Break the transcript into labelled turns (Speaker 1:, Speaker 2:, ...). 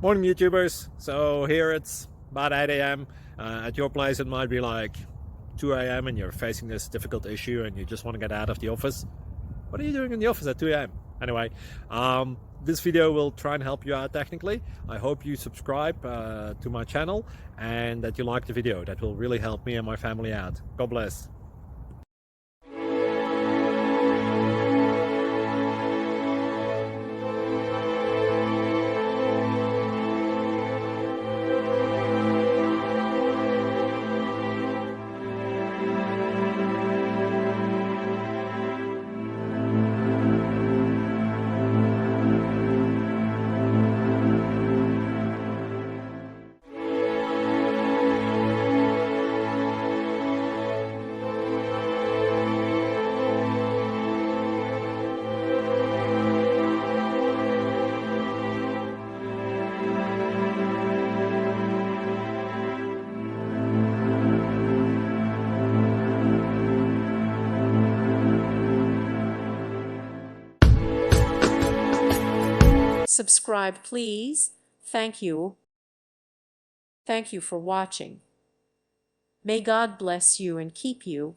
Speaker 1: Morning, YouTubers. So here it's about 8 a.m. At your place, it might be like 2 a.m. and you're facing this difficult issue and you just want to get out of the office. What are you doing in the office at 2 a.m.? Anyway, this video will try and help you out technically. I hope you subscribe to my channel and that you like the video. That will really help me and my family out. God bless.
Speaker 2: Subscribe, please. Thank you. Thank you for watching. May God bless you and keep you.